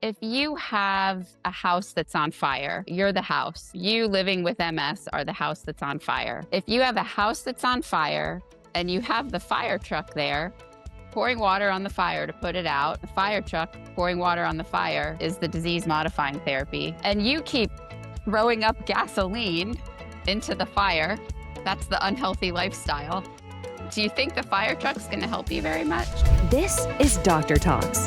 If you have a house that's on fire, you're the house. You living with MS are the house that's on fire. If you have a house that's on fire and you have the fire truck there, pouring water on the fire to put it out, the fire truck pouring water on the fire is the disease modifying therapy. And you keep throwing up gasoline into the fire, that's the unhealthy lifestyle. Do you think the fire truck's going to help you very much? This is Doctor Talks.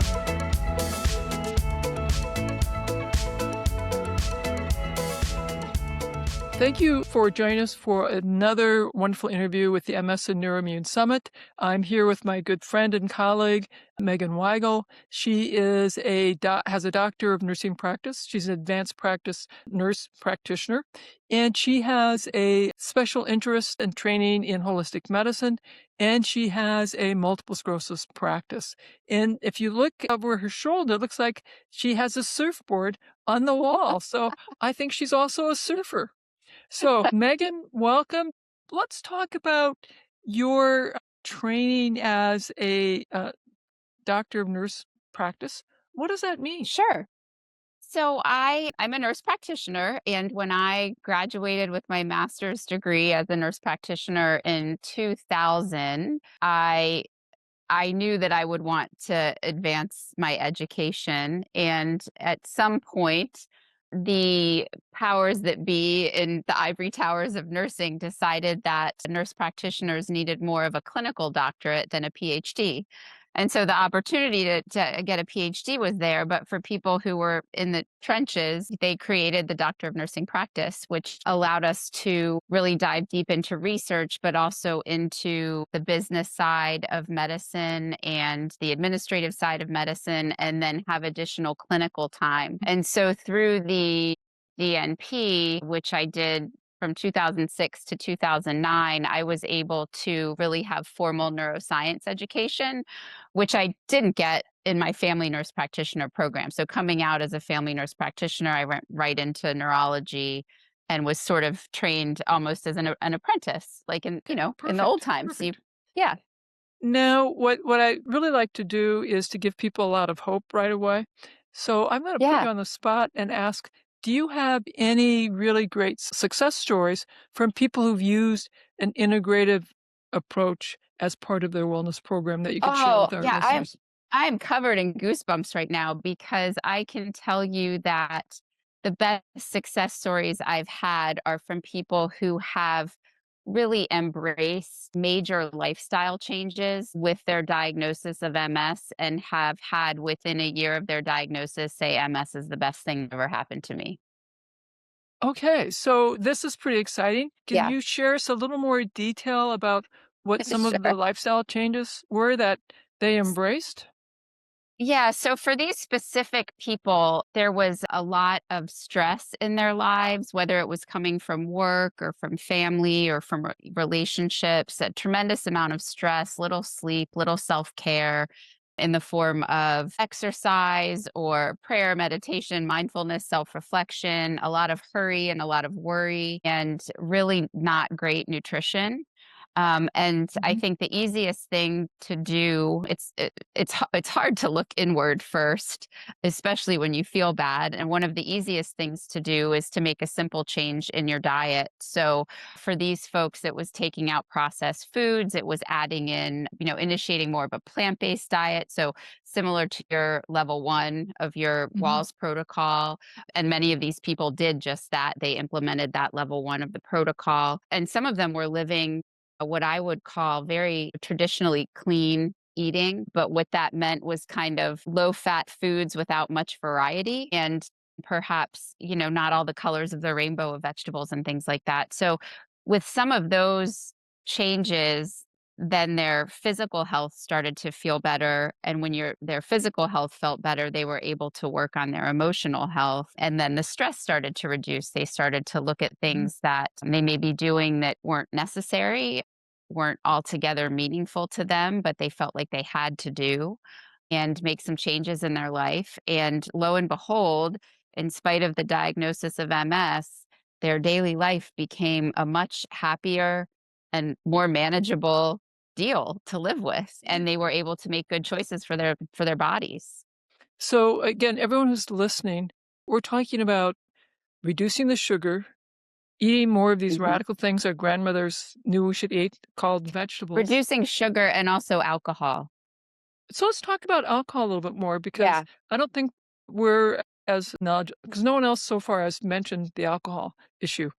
Thank you for joining us for another wonderful interview with the MS and Neuroimmune Summit. I'm here with my good friend and colleague, Megan Weigel. She is has a doctor of nursing practice. She's an advanced practice nurse practitioner, and she has a special interest and training in holistic medicine, and she has a multiple sclerosis practice. And if you look over her shoulder, it looks like she has a surfboard on the wall. So I think she's also a surfer. So, Megan, welcome. Let's talk about your training as a doctor of nurse practice. What does that mean? Sure. So I'm a nurse practitioner, and when I graduated with my master's degree as a nurse practitioner in 2000, I knew that I would want to advance my education, and at some point the powers that be in the ivory towers of nursing decided that nurse practitioners needed more of a clinical doctorate than a PhD. And so the opportunity to get a PhD was there, but for people who were in the trenches, they created the Doctor of Nursing practice, which allowed us to really dive deep into research, but also into the business side of medicine and the administrative side of medicine, and then have additional clinical time. And so through the DNP, which I did from 2006 to 2009, I was able to really have formal neuroscience education, which I didn't get in my family nurse practitioner program. So coming out as a family nurse practitioner, I went right into neurology and was sort of trained almost as an apprentice, like in the old Perfect. times. Perfect. Yeah, Now, what I really like to do is to give people a lot of hope right away. So I'm going to put yeah. you on the spot and ask, do you have any really great success stories from people who've used an integrative approach as part of their wellness program that you could share Oh, with our yeah. listeners? I'm covered in goosebumps right now because I can tell you that the best success stories I've had are from people who have really embraced major lifestyle changes with their diagnosis of MS and have had within a year of their diagnosis say MS is the best thing that ever happened to me. Okay, so this is pretty exciting. Can Yeah, you share us a little more detail about what some of the sure. lifestyle changes were that they embraced? Yeah, so for these specific people, there was a lot of stress in their lives, whether it was coming from work or from family or from relationships, a tremendous amount of stress, little sleep, little self care in the form of exercise or prayer, meditation, mindfulness, self reflection, a lot of hurry and a lot of worry, and really not great nutrition. And I Mhm. think the easiest thing to do, it's hard to look inward first, especially when you feel bad. And one of the easiest things to do is to make a simple change in your diet. So for these folks, it was taking out processed foods. It was adding in, initiating more of a plant-based diet. So similar to your level one of your Mhm. WALS protocol. And many of these people did just that. They implemented that level one of the protocol. And some of them were living what I would call very traditionally clean eating, but what that meant was kind of low fat foods without much variety and perhaps, not all the colors of the rainbow of vegetables and things like that. So with some of those changes, then their physical health started to feel better. And when their physical health felt better, they were able to work on their emotional health. And then the stress started to reduce. They started to look at Mhm. things that they may be doing that weren't necessary, weren't altogether meaningful to them, but they felt like they had to do and make some changes in their life. And lo and behold, in spite of the diagnosis of MS, their daily life became a much happier and more manageable deal to live with. And they were able to make good choices for their bodies. So again, everyone who's listening, we're talking about reducing the sugar, eating more of these Mhm. radical things our grandmothers knew we should eat, called vegetables. Reducing sugar and also alcohol. So let's talk about alcohol a little bit more because Yeah. I don't think we're as knowledgeable because no one else so far has mentioned the alcohol issue.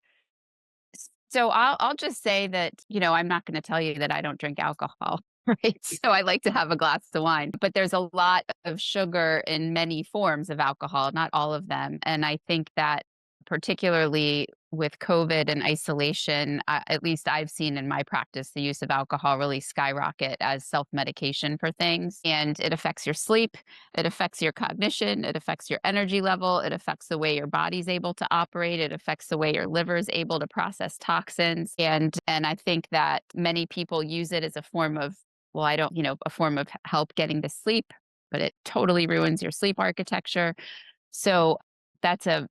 So I'll just say that, I'm not going to tell you that I don't drink alcohol, right? So I like to have a glass of wine, but there's a lot of sugar in many forms of alcohol, not all of them. And I think that particularly with COVID and isolation, at least I've seen in my practice the use of alcohol really skyrocket as self-medication for things. And it affects your sleep, it affects your cognition, it affects your energy level, it affects the way your body's able to operate, it affects the way your liver is able to process toxins. And I think that many people use it as a form of, well, I don't, a form of help getting to sleep, but it totally ruins your sleep architecture. So that's a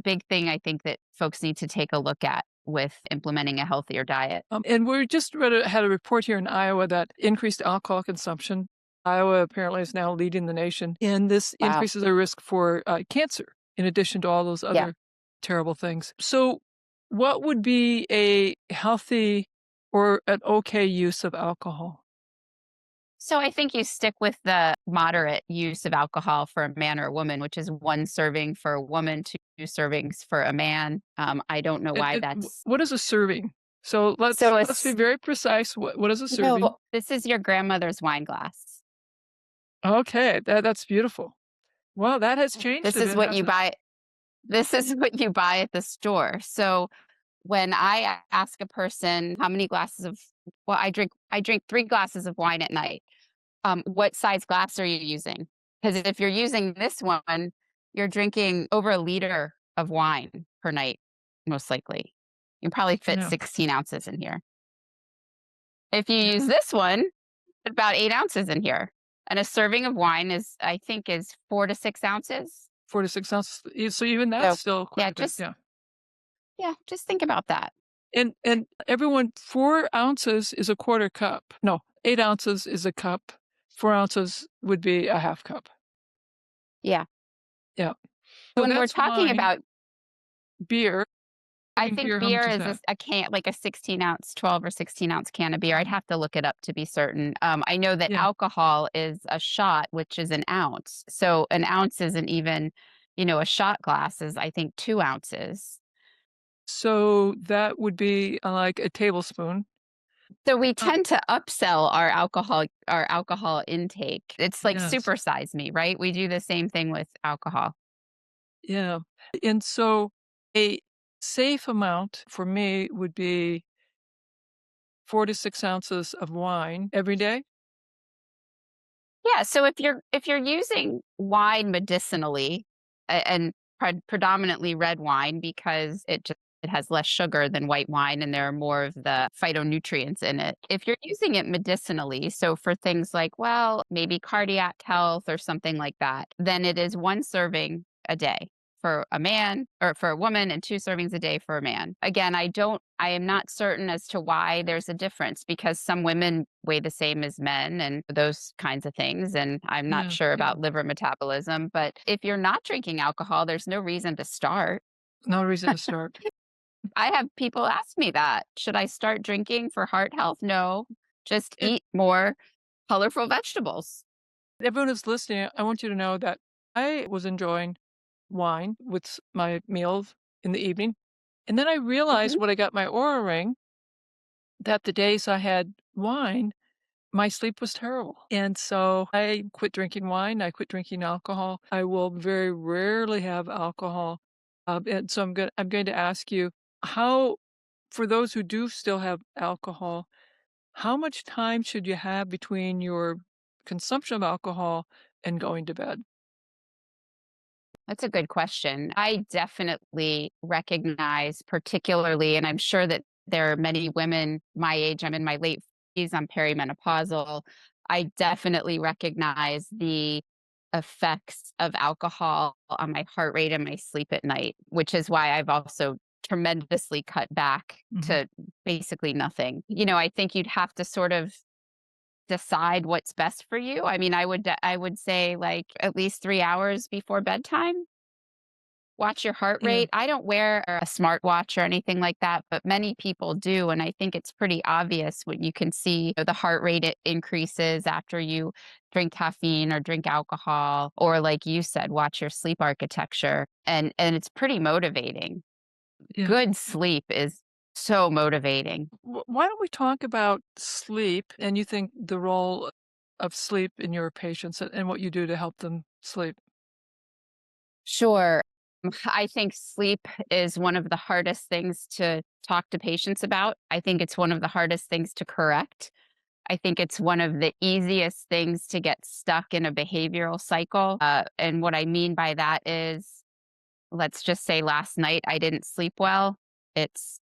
big thing I think that folks need to take a look at with implementing a healthier diet. And we just had a report here in Iowa that increased alcohol consumption. Iowa apparently is now leading the nation, and this Wow. increases the risk for cancer, in addition to all those Yeah. other terrible things. So, what would be a healthy or an okay use of alcohol? So I think you stick with the moderate use of alcohol for a man or a woman, which is one serving for a woman, two servings for a man. I don't know why that's What is a serving? So so. let's be very precise. What is a serving? No, this is your grandmother's wine glass. Okay, that's beautiful. Wow, that has changed This a is bit, what you hasn't it? buy. This is what you buy at the store. So when I ask a person how many glasses of, well, I drink 3 glasses of wine at night. What size glass are you using? Because if you're using this one, you're drinking over a liter of wine per night, most likely. You can probably fit Yeah, 16 ounces in here. If you yeah, use this one, about 8 ounces in here. And a serving of wine is, I think, is 4 to 6 ounces. 4 to 6 ounces. So even that's So still quite yeah, a bit. Yeah. just think about that. And everyone, 4 ounces is a quarter cup. No, 8 ounces is a cup. 4 ounces would be a half cup. Yeah. Yeah. So When we're that's talking wine. about, Beer. I Serving think beer, how beer much is is that? a can, like a 16 ounce, 12 or 16-ounce can of beer. I'd have to look it up to be certain. I know that Yeah. alcohol is a shot, which is an ounce. So an ounce isn't even, a shot glass is, I think, 2 ounces. So that would be like a tablespoon. So we Uh, tend to upsell our alcohol intake. It's like yes. supersize me, right? We do the same thing with alcohol. Yeah. And so a safe amount for me would be 4 to 6 ounces of wine every day. Yeah, so if you're using wine medicinally and predominantly red wine because it has less sugar than white wine and there are more of the phytonutrients in it. If you're using it medicinally, so for things like, well, maybe cardiac health or something like that, then it is one serving a day for a man or for a woman and 2 servings a day for a man. Again, I am not certain as to why there's a difference because some women weigh the same as men and those kinds of things. And I'm not Yeah. sure Yeah. about liver metabolism, but if you're not drinking alcohol, there's no reason to start. No reason to start. I have people ask me that. Should I start drinking for heart health? No, just And eat more colorful vegetables. everyone who's listening, I want you to know that I was enjoying wine with my meals in the evening. And then I realized Mhm. when I got my Aura ring that the days I had wine, my sleep was terrible. And so I quit drinking wine. I quit drinking alcohol. I will very rarely have alcohol. And so I'm going to ask you how, for those who do still have alcohol, how much time should you have between your consumption of alcohol and going to bed? That's a good question. I definitely recognize, particularly, and I'm sure that there are many women my age, I'm in my late 40s, I'm perimenopausal. I definitely recognize the effects of alcohol on my heart rate and my sleep at night, which is why I've also tremendously cut back Mhm. to basically nothing. I think you'd have to sort of decide what's best for you. I mean, I would say like at least 3 hours before bedtime. Watch your heart Yeah, rate. I don't wear a smartwatch or anything like that, but many people do. And I think it's pretty obvious when you can see the heart rate increases after you drink caffeine or drink alcohol, or like you said, watch your sleep architecture. And it's pretty motivating. yeah. Good sleep is so motivating. Why don't we talk about sleep and you think the role of sleep in your patients and what you do to help them sleep? Sure. I think sleep is one of the hardest things to talk to patients about. I think it's one of the hardest things to correct. I think it's one of the easiest things to get stuck in a behavioral cycle. And what I mean by that is, let's just say last night I didn't sleep well. It's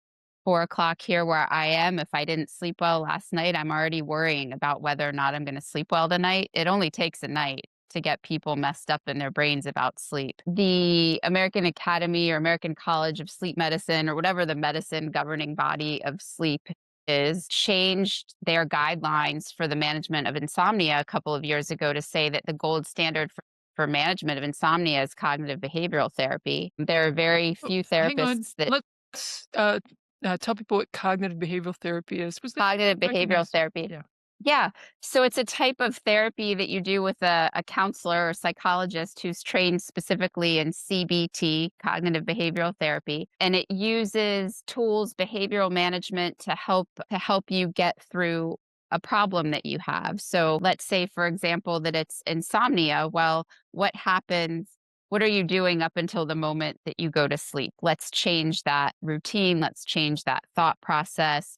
4 o'clock here where I am. If I didn't sleep well last night, I'm already worrying about whether or not I'm going to sleep well tonight. It only takes a night to get people messed up in their brains about sleep. The American Academy or American College of Sleep Medicine, or whatever the medicine governing body of sleep is, changed their guidelines for the management of insomnia a couple of years ago to say that the gold standard for management of insomnia is cognitive behavioral therapy. There are very Oh, few hang on. therapists that Let's tell people what cognitive behavioral therapy is. Was that cognitive behavioral recognize? therapy. Yeah. Yeah. So it's a type of therapy that you do with a counselor or psychologist who's trained specifically in CBT, cognitive behavioral therapy, and it uses tools, behavioral management to help you get through a problem that you have. So let's say, for example, that it's insomnia. Well, what happens? What are you doing up until the moment that you go to sleep? Let's change that routine. Let's change that thought process.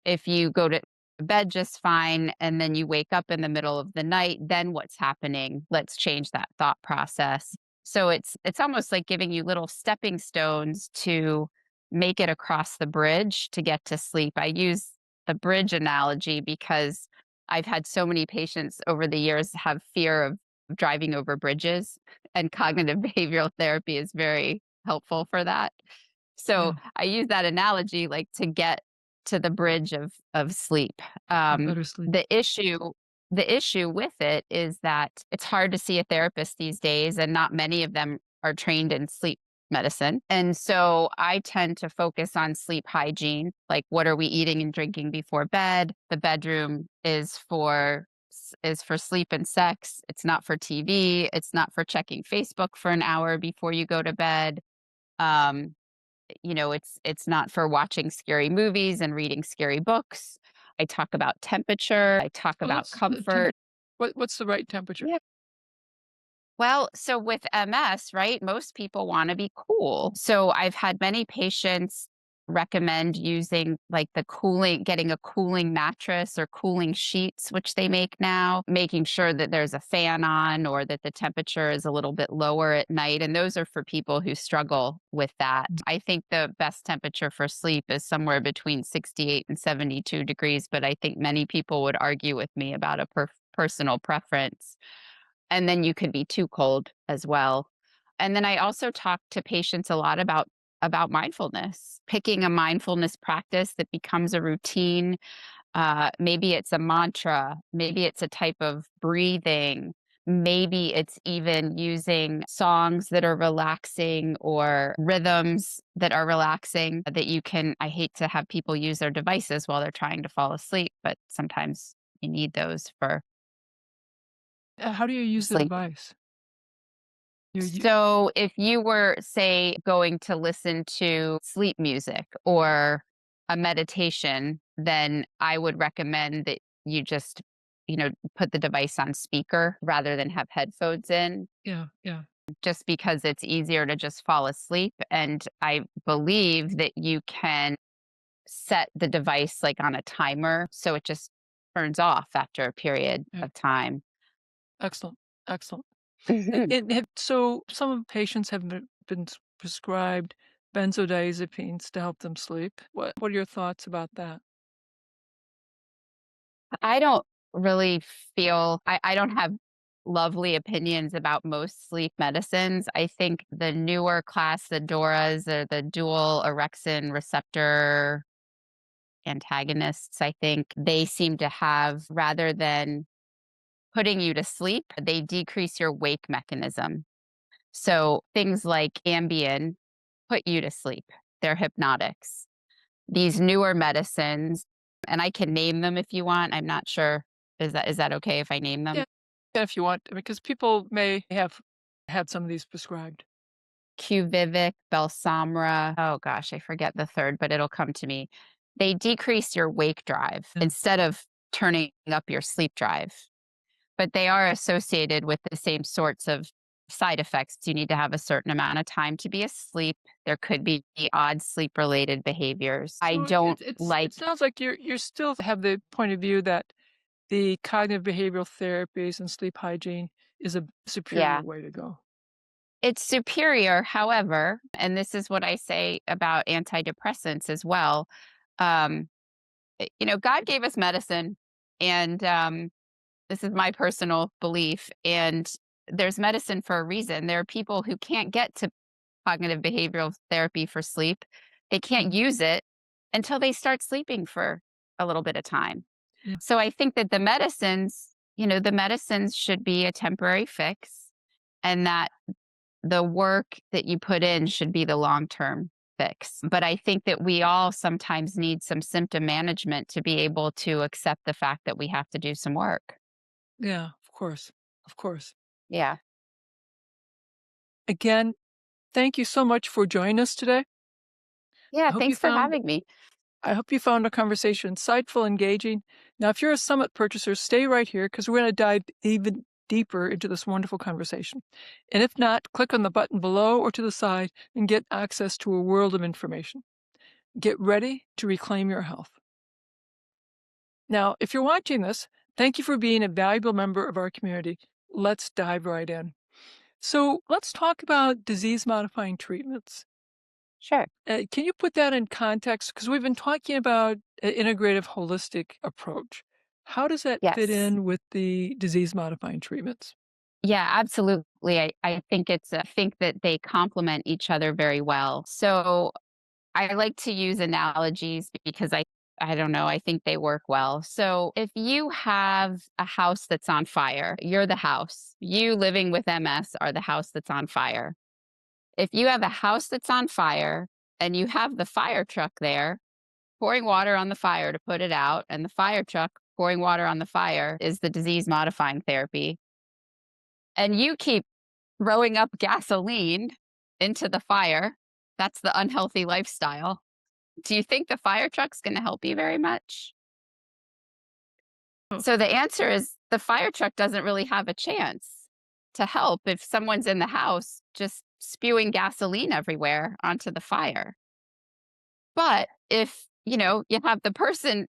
If you go to bed just fine and then you wake up in the middle of the night, then what's happening? Let's change that thought process. So it's almost like giving you little stepping stones to make it across the bridge to get to sleep. I use the bridge analogy because I've had so many patients over the years have fear of driving over bridges, and cognitive behavioral therapy is very helpful for that. So Yeah. I use that analogy like to get to the bridge of sleep. Better sleep. The issue with it is that it's hard to see a therapist these days, and not many of them are trained in sleep medicine. And so I tend to focus on sleep hygiene, like what are we eating and drinking before bed? The bedroom is for sleep and sex. It's not for TV. It's not for checking Facebook for an hour before you go to bed. Um, it's not for watching scary movies and reading scary books. I talk about temperature, I talk Well, about let's temperature. comfort. What's the right temperature? Yeah. Well, so with MS, right, most people want to be cool. So I've had many patients recommend using like getting a cooling mattress or cooling sheets, which they make now, making sure that there's a fan on or that the temperature is a little bit lower at night. And those are for people who struggle with that. I think the best temperature for sleep is somewhere between 68 and 72 degrees, but I think many people would argue with me about a personal preference. And then you could be too cold as well. And then I also talk to patients a lot about mindfulness, picking a mindfulness practice that becomes a routine. Maybe it's a mantra, maybe it's a type of breathing, maybe it's even using songs that are relaxing or rhythms that are relaxing that you can. I hate to have people use their devices while they're trying to fall asleep, but sometimes you need those for How do you use the sleep. device? You So if you were, say, going to listen to sleep music or a meditation, then I would recommend that you just, put the device on speaker rather than have headphones in, yeah, yeah. just because it's easier to just fall asleep. And I believe that you can set the device like on a timer so it just turns off after a period Yeah. of time. Excellent, excellent. Mhm. So some patients have been prescribed benzodiazepines to help them sleep. What are your thoughts about that? I don't really feel I don't have lovely opinions about most sleep medicines. I think the newer class, the DORAs or the dual orexin receptor antagonists. I think they seem to have, rather than putting you to sleep, they decrease your wake mechanism. So things like Ambien put you to sleep. They're hypnotics. These newer medicines, and I can name them if you want. I'm not sure. Is that okay if I name them? Yeah, if you want, because people may have had some of these prescribed. Quvivic, Belsomra. Oh gosh, I forget the third, but it'll come to me. They decrease your wake drive Yeah. instead of turning up your sleep drive. But they are associated with the same sorts of side effects. You need to have a certain amount of time to be asleep. There could be odd sleep related behaviors. I So don't it like, sounds like you're still have the point of view that the cognitive behavioral therapies and sleep hygiene is a superior yeah, way to go. it's superior. However, and this is what I say about antidepressants as well. Um, God gave us medicine, and this is my personal belief. And there's medicine for a reason. There are people who can't get to cognitive behavioral therapy for sleep. They can't Mhm. use it until they start sleeping for a little bit of time. Yeah. So I think that the medicines should be a temporary fix, and that the work that you put in should be the long-term fix. But I think that we all sometimes need some symptom management to be able to accept the fact that we have to do some work. Yeah, of course. Of course. Yeah. Again, thank you so much for joining us today. Yeah, I hope you thanks for found having me. I hope you found our conversation insightful, engaging. Now, if you're a Summit purchaser, stay right here because we're going to dive even deeper into this wonderful conversation. And if not, click on the button below or to the side and get access to a world of information. Get ready to reclaim your health. Now, if you're watching this, thank you for being a valuable member of our community. Let's dive right in. So, let's talk about disease modifying treatments. Sure. Can you put that in context? Because we've been talking about an integrative, holistic approach. How does that fit Yes. in with the disease modifying treatments? Yeah, absolutely. I think I think that they complement each other very well. So I like to use analogies because I don't know, I think they work well. So if you have a house that's on fire, you're the house. You living with MS are the house that's on fire. If you have a house that's on fire and you have the fire truck there pouring water on the fire to put it out, and the fire truck pouring water on the fire is the disease modifying therapy, and you keep throwing up gasoline into the fire, that's the unhealthy lifestyle. Do you think the fire truck's gonna help you very much? Oh, So the answer is the fire truck doesn't really have a chance to help if someone's in the house just spewing gasoline everywhere onto the fire. But if, you have the person,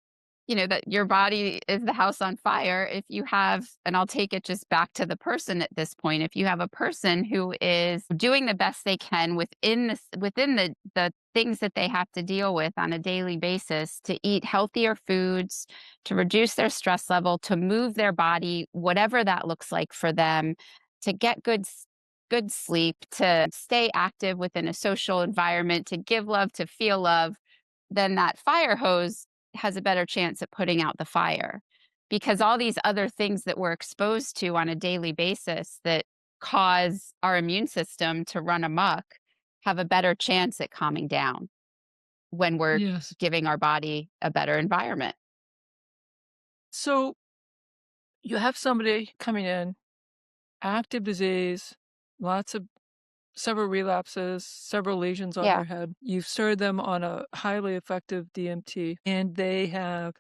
that your body is the house on fire, if you have, and I'll take it just back to the person at this point, if you have a person who is doing the best they can within the things that they have to deal with on a daily basis, to eat healthier foods, to reduce their stress level, to move their body, whatever that looks like for them, to get good sleep, to stay active within a social environment, to give love, to feel love, then that fire hose has a better chance at putting out the fire. Because all these other things that we're exposed to on a daily basis that cause our immune system to run amok have a better chance at calming down when we're yes. giving our body a better environment. So you have somebody coming in, active disease, lots of several relapses, several lesions on Yeah. their head. You've started them on a highly effective DMT, and they have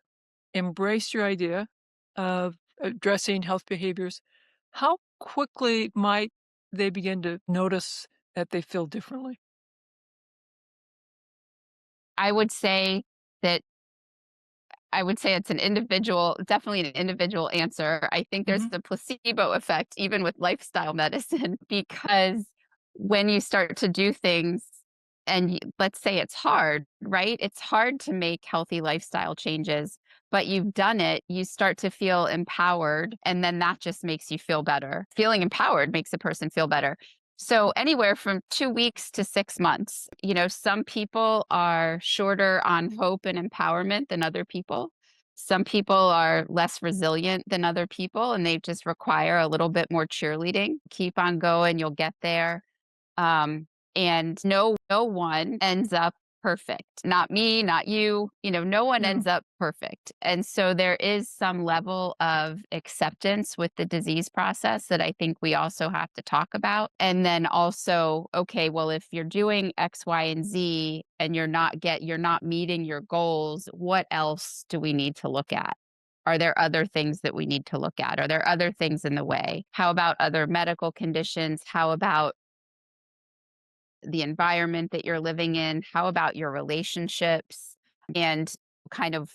embraced your idea of addressing health behaviors. How quickly might they begin to notice that they feel differently? I would say that I would say it's definitely an individual answer. I think there's Mhm. the placebo effect, even with lifestyle medicine, because when you start to do things and let's say it's hard, right? It's hard to make healthy lifestyle changes, but you've done it, you start to feel empowered, and then that just makes you feel better. Feeling empowered makes a person feel better. So anywhere from 2 weeks to 6 months. Some people are shorter on hope and empowerment than other people. Some people are less resilient than other people, and they just require a little bit more cheerleading. Keep on going, you'll get there. Um, and no one ends up perfect. Not me, not you. No one Yeah. ends up perfect. And so there is some level of acceptance with the disease process that I think we also have to talk about. And then also, okay, well, if you're doing X, Y, and Z and you're not meeting your goals, what else do we need to look at? Are there other things that we need to look at? Are there other things in the way? How about other medical conditions? How about the environment that you're living in? How about your relationships? And kind of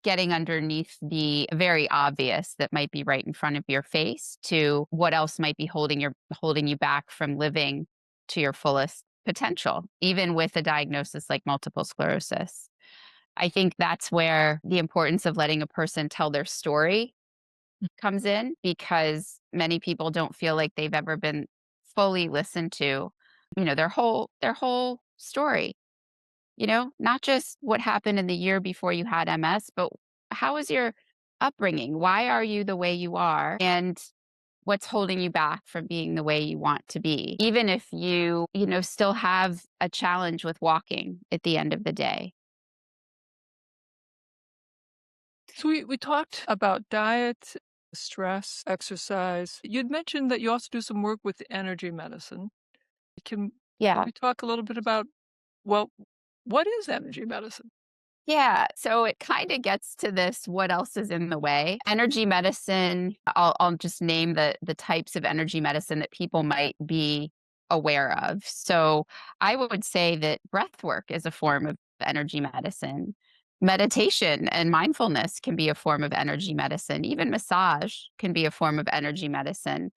getting underneath the very obvious that might be right in front of your face to what else might be holding you back from living to your fullest potential, even with a diagnosis like multiple sclerosis. I think that's where the importance of letting a person tell their story comes in, because many people don't feel like they've ever been fully listened to, their whole story, not just what happened in the year before you had MS, but how was your upbringing? Why are you the way you are? And what's holding you back from being the way you want to be? Even if still have a challenge with walking at the end of the day. So we talked about diet, stress, exercise. You'd mentioned that you also do some work with energy medicine. Can Yeah. we talk a little bit about, well, what is energy medicine? Yeah, so it kind of gets to this, what else is in the way? Energy medicine, I'll just name the types of energy medicine that people might be aware of. So I would say that breath work is a form of energy medicine. Meditation and mindfulness can be a form of energy medicine. Even massage can be a form of energy medicine.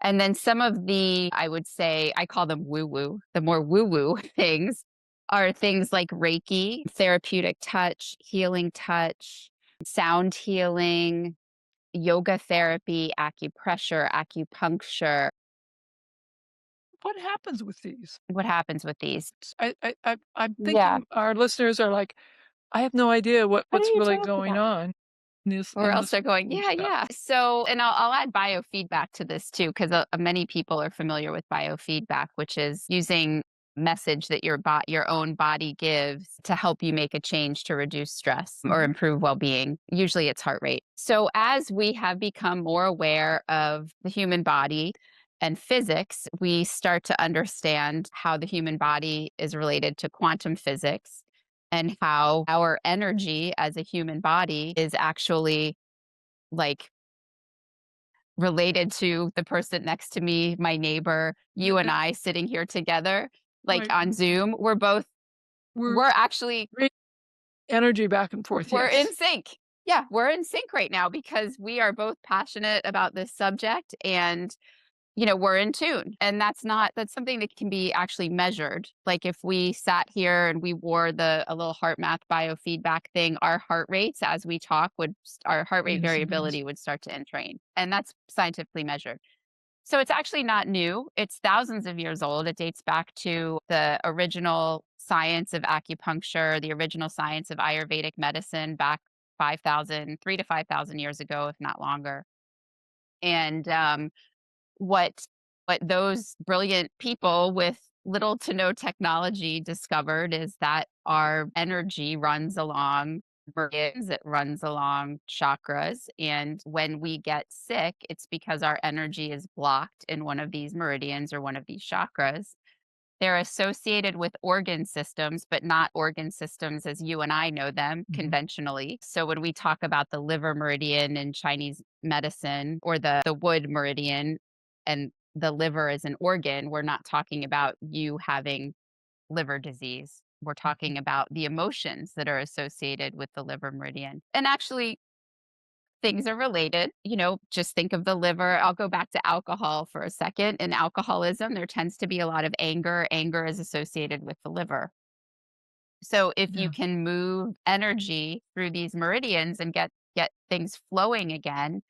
And then some of the, I would say, I call them woo woo, the more woo woo things are things like Reiki, therapeutic touch, healing touch, sound healing, yoga therapy, acupressure, acupuncture. What happens with these? What happens with these? I'm Yeah. thinking our listeners are like, I have no idea What are what's you really talking going about? on Or in else this they're going, yeah, stuff. yeah. So, and I'll add biofeedback to this too, because many people are familiar with biofeedback, which is using message that your own body gives to help you make a change to reduce stress or Mhm. improve well-being. Usually it's heart rate. So as we have become more aware of the human body and physics, we start to understand how the human body is related to quantum physics and how our energy as a human body is actually like related to the person next to me, my neighbor, Yeah, you and I sitting here together, like right. on Zoom. We're We're actually great energy back and forth, we're in yes. sync. Yeah, we're in sync right now because we are both passionate about this subject, and we're in tune. And that's something that can be actually measured. Like if we sat here and we wore a little heart math biofeedback thing, our heart rates as we talk our heart rate Yes, it does. variability would start to entrain. And that's scientifically measured. So it's actually not new. It's thousands of years old. It dates back to the original science of acupuncture, the original science of Ayurvedic medicine back 3 to 5,000 years ago, if not longer. And what those brilliant people with little to no technology discovered is that our energy runs along meridians, it runs along chakras, and when we get sick, it's because our energy is blocked in one of these meridians or one of these chakras. They're associated with organ systems, but not organ systems as you and I know them Mhm. conventionally. So when we talk about the liver meridian in Chinese medicine or the wood meridian and the liver is an organ, we're not talking about you having liver disease. We're talking about the emotions that are associated with the liver meridian. And actually, things are related. Just think of the liver. I'll go back to alcohol for a second. In alcoholism, there tends to be a lot of anger. Anger is associated with the liver. So if you Yeah. can move energy through these meridians and get things flowing again,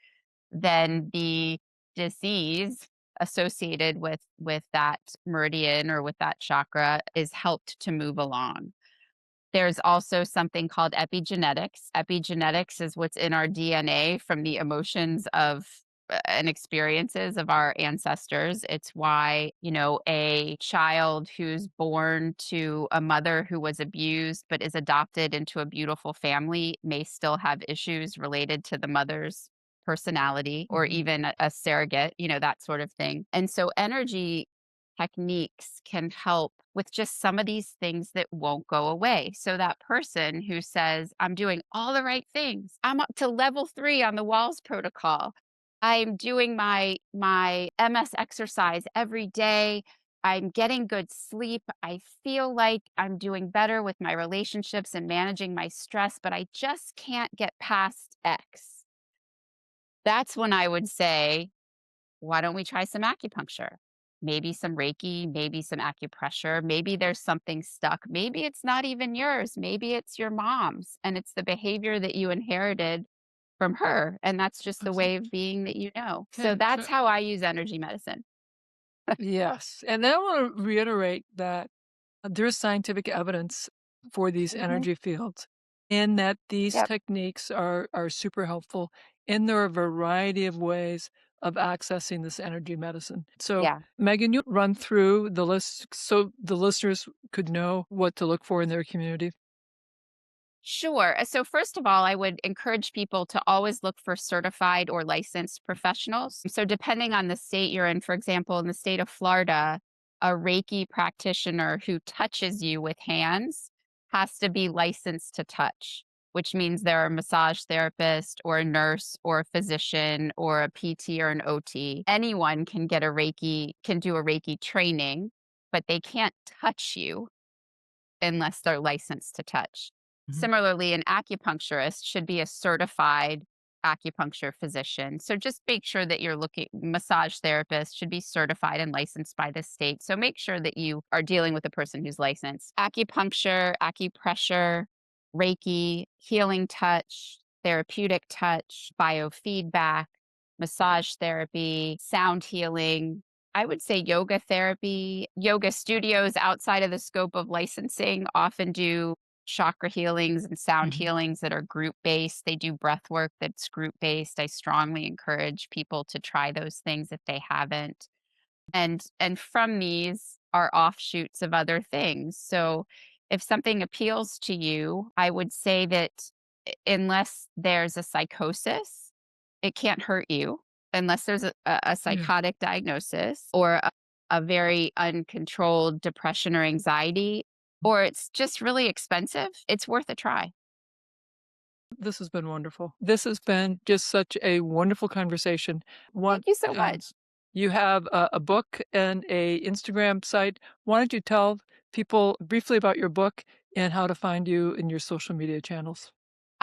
then the disease associated with that meridian or with that chakra is helped to move along. There's also something called epigenetics. Epigenetics is what's in our DNA from the emotions of and experiences of our ancestors. It's why, a child who's born to a mother who was abused but is adopted into a beautiful family may still have issues related to the mother's personality, or Mhm. even a surrogate, that sort of thing. And so energy techniques can help with just some of these things that won't go away. So that person who says, I'm doing all the right things. I'm up to level 3 on the walls protocol. I'm doing my MS exercise every day. I'm getting good sleep. I feel like I'm doing better with my relationships and managing my stress, but I just can't get past X. That's when I would say, why don't we try some acupuncture? Maybe some Reiki, maybe some acupressure. Maybe there's something stuck. Maybe it's not even yours. Maybe it's your mom's and it's the behavior that you inherited from her. And that's just the That's way of being that you know. So okay. that's how I use energy medicine. Yes, and then I want to reiterate that there's scientific evidence for these Mhm. energy fields, and that these Yep. techniques are super helpful, and there are a variety of ways of accessing this energy medicine. So, Yeah. Megan, you run through the list so the listeners could know what to look for in their community. Sure. So, first of all, I would encourage people to always look for certified or licensed professionals. So, depending on the state you're in, for example, in the state of Florida, a Reiki practitioner who touches you with hands has to be licensed to touch, which means they're a massage therapist or a nurse or a physician or a PT or an OT. Anyone can get can do a Reiki training, but they can't touch you unless they're licensed to touch. Mhm. Similarly, an acupuncturist should be a certified acupuncture physician. So just make sure that you're looking, massage therapist should be certified and licensed by the state. So make sure that you are dealing with a person who's licensed. Acupuncture, acupressure, Reiki, healing touch, therapeutic touch, biofeedback, massage therapy, sound healing, I would say yoga therapy. Yoga studios outside of the scope of licensing often do chakra healings and sound Mhm. healings that are group based. They do breath work that's group based. I strongly encourage people to try those things if they haven't. And from these are offshoots of other things. So if something appeals to you, I would say that unless there's a psychosis, it can't hurt you. Unless there's a Yeah. psychotic diagnosis or a very uncontrolled depression or anxiety, or it's just really expensive, it's worth a try. This has been wonderful. This has been just such a wonderful conversation. One, Thank you so uh, much. you have a book and a Instagram site. Why don't you tell people briefly about your book and how to find you in your social media channels?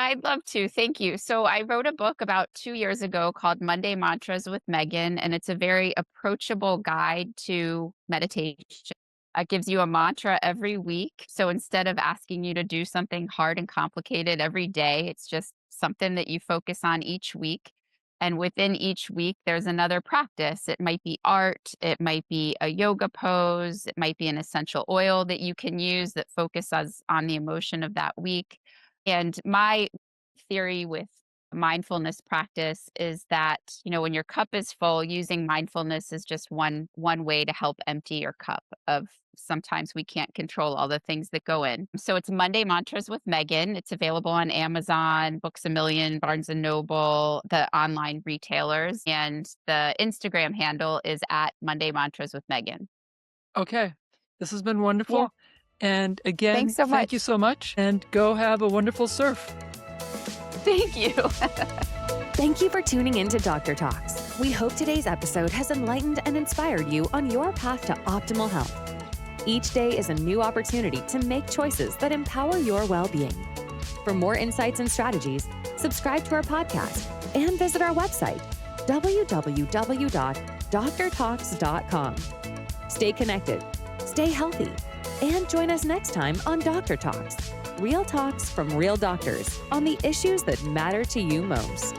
I'd love to. Thank you. So I wrote a book about 2 years ago called Monday Mantras with Megan, and it's a very approachable guide to meditation. It gives you a mantra every week. So instead of asking you to do something hard and complicated every day, it's just something that you focus on each week. And within each week, there's another practice. It might be art, it might be a yoga pose, it might be an essential oil that you can use that focuses on the emotion of that week. And my theory with mindfulness practice is that, when your cup is full, using mindfulness is just one way to help empty your cup of sometimes we can't control all the things that go in. So it's Monday Mantras with Megan. It's available on Amazon, Books a Million, Barnes and Noble, the online retailers, and the Instagram handle is at Monday Mantras with Megan. Okay. This has been Yeah. wonderful. And Thanks again, so thank you much. so much and go have a wonderful surf. Thank you. Thank you for tuning in to Doctor Talks. We hope today's episode has enlightened and inspired you on your path to optimal health. Each day is a new opportunity to make choices that empower your well-being. For more insights and strategies, subscribe to our podcast and visit our website, www.drtalks.com. Stay connected, stay healthy, and join us next time on Doctor Talks. Real talks from real doctors on the issues that matter to you most.